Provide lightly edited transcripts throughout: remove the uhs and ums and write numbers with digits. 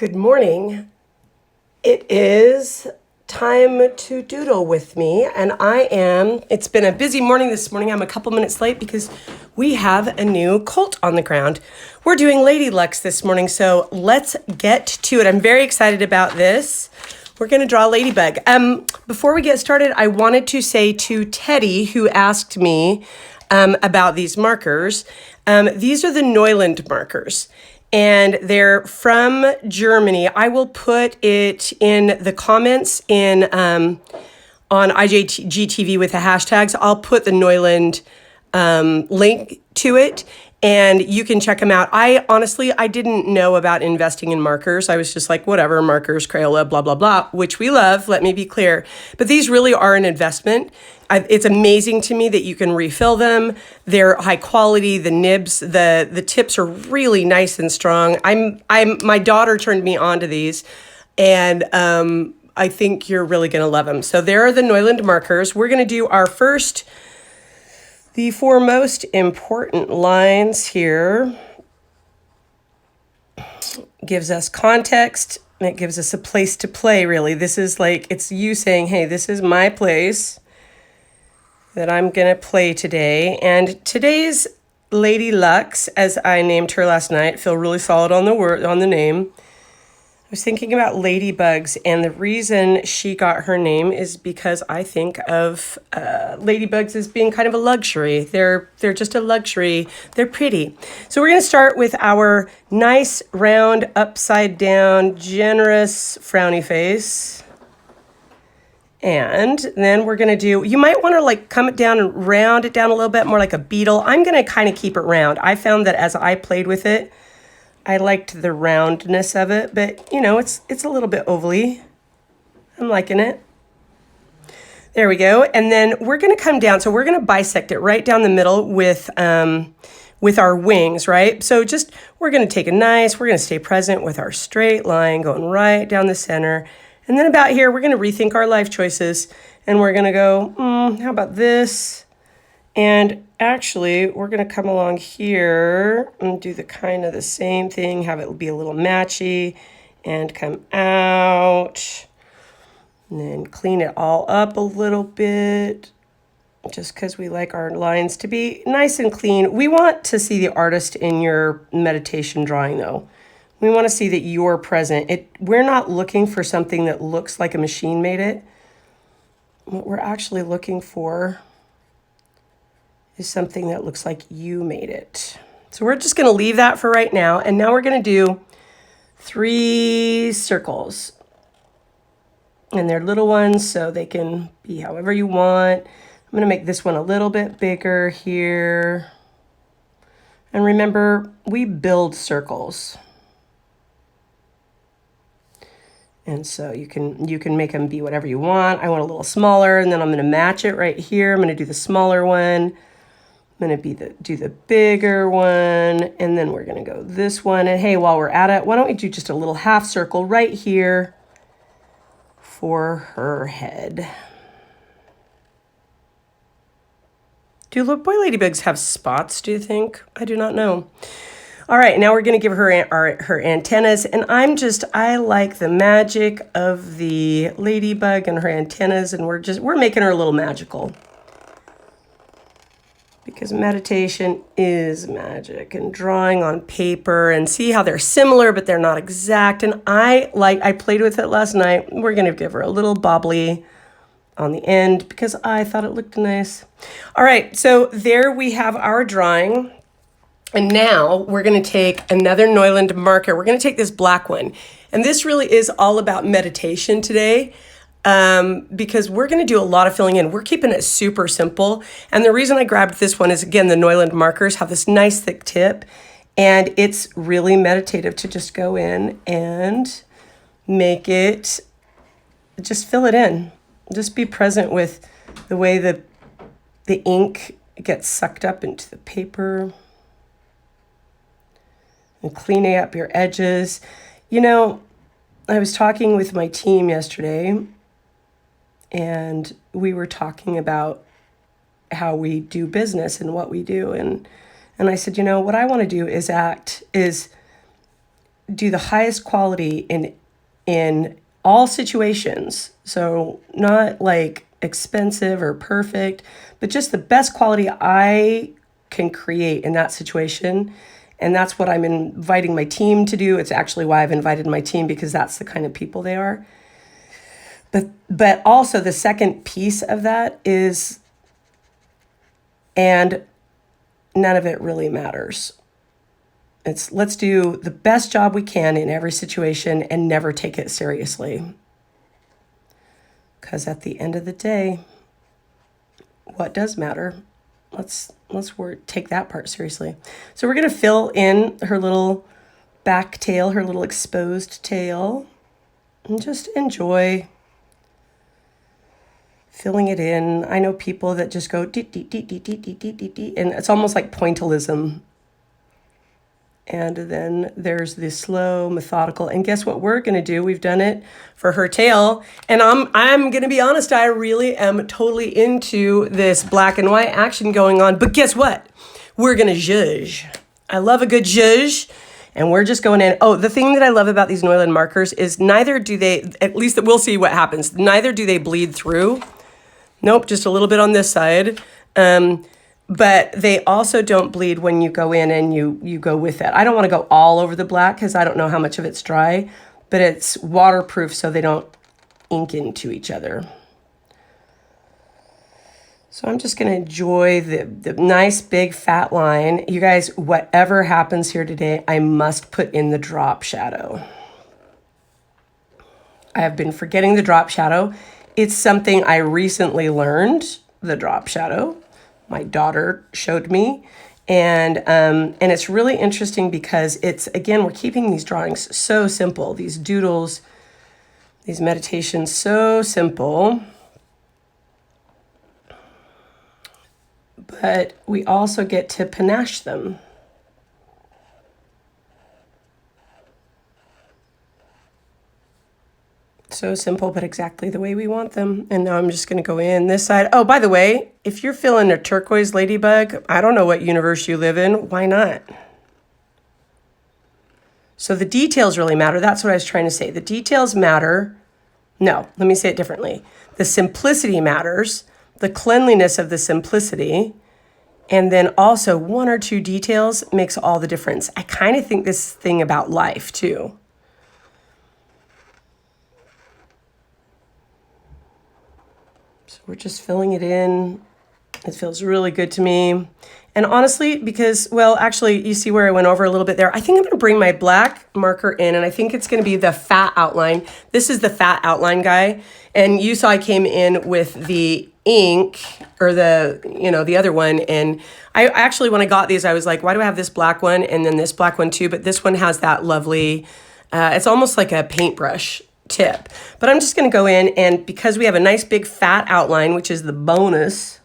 Good morning. It is time to doodle with me, and it's been a busy morning this morning. I'm a couple minutes late because we have a new colt on the ground. We're doing Lady Luxe this morning, so let's get to it. I'm very excited about this. We're going to draw a ladybug. Before we get started, I wanted to say to Teddy, who asked me about these markers, these are the Neuland markers. And they're from Germany. I will put it in the comments on IGTV with the hashtags. I'll put the Neuland link to it, and you can check them out. I didn't know about investing in markers. I was just like, whatever, markers, Crayola, blah, blah, blah, which we love, let me be clear. But these really are an investment. It's amazing to me that you can refill them. They're high quality. The nibs, the tips are really nice and strong. My daughter turned me on to these, and I think you're really going to love them. So there are the Neuland markers. We're going to do the four most important lines here. Gives us context. It gives us a place to play, really. This is like, it's you saying, hey, this is my place that I'm going to play today. And today's Lady Luxe, as I named her last night, feel really solid on the name. I was thinking about ladybugs, and the reason she got her name is because I think of ladybugs as being kind of a luxury. They're just a luxury. They're pretty. So we're going to start with our nice, round, upside down, generous frowny face. And then we're going to you might want to like come it down and round it down a little bit more like a beetle. I'm going to kind of keep it round. I found that as I played with it, I liked the roundness of it, but it's a little bit ovally. I'm liking it. There we go. And then we're going to come down. So we're going to bisect it right down the middle with our wings, right? So we're going to we're going to stay present with our straight line going right down the center. And then about here, we're going to rethink our life choices, and we're going to go, how about this? And actually, we're going to come along here and do the same thing, have it be a little matchy, and come out. And then clean it all up a little bit, just because we like our lines to be nice and clean. We want to see the artist in your meditation drawing, though. We want to see that you're present. We're not looking for something that looks like a machine made it. What we're actually looking for is something that looks like you made it. So we're just going to leave that for right now. And now we're going to do 3 circles. And they're little ones, so they can be however you want. I'm going to make this one a little bit bigger here. And remember, we build circles. And so you can make them be whatever you want. I want a little smaller, and then I'm going to match it right here. I'm going to do the smaller one. I'm going to do the bigger one, and then we're going to go this one. And hey, while we're at it, why don't we do just a little half circle right here for her head. Do boy ladybugs have spots, do you think? I do not know. All right, now we're going to give her her antennas, and I like the magic of the ladybug and her antennas, and we're making her a little magical. Because meditation is magic, and drawing on paper, and see how they're similar, but they're not exact. And I played with it last night. We're going to give her a little bobbly on the end because I thought it looked nice. All right, so there we have our drawing. And now we're going to take another Neuland marker. We're going to take this black one. And this really is all about meditation today, because we're going to do a lot of filling in. We're keeping it super simple. And the reason I grabbed this one is, again, the Neuland markers have this nice thick tip. And it's really meditative to just go in and make it, just fill it in. Just be present with the way the ink gets sucked up into the paper. And cleaning up your edges. I was talking with my team yesterday, and we were talking about how we do business and what we do. And I said, what I want to do is do the highest quality in all situations. So not like expensive or perfect, but just the best quality I can create in that situation. And that's what I'm inviting my team to do. It's actually why I've invited my team, because that's the kind of people they are. But also the second piece of that is, and none of it really matters. It's let's do the best job we can in every situation and never take it seriously. Because at the end of the day, what does matter? Let's take that part seriously. So we're gonna fill in her little back tail, her little exposed tail, and just enjoy filling it in. I know people that just go dee dee dee dee dee dee dee dee dee, and it's almost like pointillism. And then there's the slow, methodical. And guess what we're gonna do? We've done it for her tail. And I'm gonna be honest, I really am totally into this black and white action going on. But guess what? We're gonna zhuzh. I love a good zhuzh. And we're just going in. Oh, the thing that I love about these Neuland markers is neither do they, at least we'll see what happens, neither do they bleed through. Nope, just a little bit on this side. But they also don't bleed when you go in and you go with it. I don't want to go all over the black because I don't know how much of it's dry, but it's waterproof so they don't ink into each other. So I'm just going to enjoy the nice big fat line. You guys, whatever happens here today, I must put in the drop shadow. I have been forgetting the drop shadow. It's something I recently learned, the drop shadow. My daughter showed me, and it's really interesting because it's, again, we're keeping these drawings so simple, these doodles, these meditations so simple, but we also get to panache them. So simple, but exactly the way we want them. And now I'm just going to go in this side. Oh, by the way, if you're feeling a turquoise ladybug, I don't know what universe you live in. Why not? So the details really matter. That's what I was trying to say. The details matter. No, let me say it differently. The simplicity matters, the cleanliness of the simplicity, and then also one or two details makes all the difference. I kind of think this thing about life too. So we're just filling it in. It feels really good to me. And honestly, because, well, actually, you see where I went over a little bit there. I think I'm going to bring my black marker in, and I think it's going to be the fat outline. This is the fat outline guy. And you saw I came in with the ink, or the other one. And I actually, when I got these, I was like, why do I have this black one and then this black one too? But this one has that lovely, it's almost like a paintbrush tip. But I'm just going to go in, and because we have a nice big fat outline, which is the bonus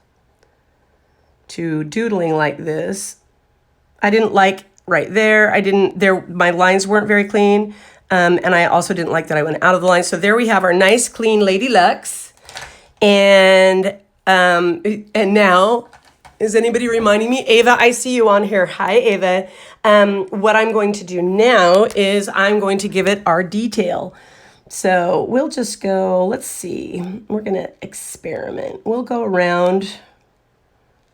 to doodling like this, I didn't like right there. My lines weren't very clean. And I also didn't like that I went out of the line. So there we have our nice clean Lady Luxe. And now, is anybody reminding me? Ava, I see you on here. Hi, Ava. What I'm going to do now is I'm going to give it our detail. So we'll just go, let's see, we're going to experiment. We'll go around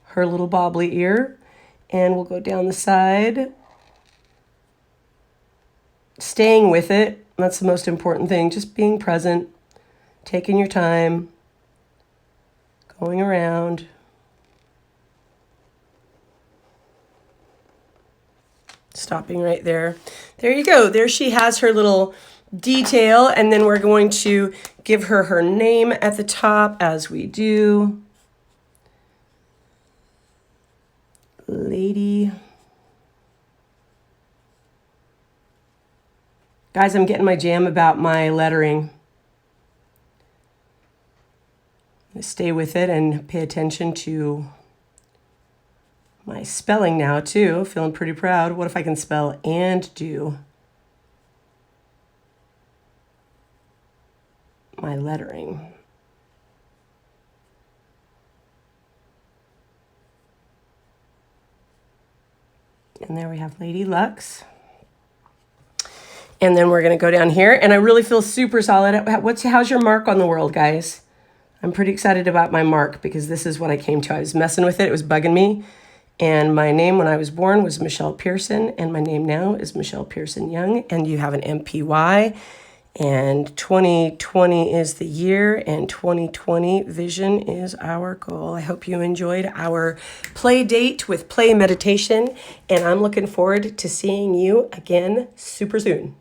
her little bobbly ear, and we'll go down the side, staying with it. That's the most important thing, just being present, taking your time, going around. Stopping right there. There you go. There she has her little detail, and then we're going to give her her name at the top, as we do. Lady. Guys, I'm getting my jam about my lettering. Stay with it and pay attention to my spelling now too. Feeling pretty proud. What if I can spell and do my lettering? And there we have Lady Luxe. And then we're going to go down here. And I really feel super solid. How's your mark on the world, guys? I'm pretty excited about my mark because this is what I came to. I was messing with it. It was bugging me. And my name when I was born was Michelle Pearson. And my name now is Michelle Pearson Young. And you have an MPY. And 2020 is the year. And 2020 vision is our goal. I hope you enjoyed our play date with play meditation. And I'm looking forward to seeing you again super soon.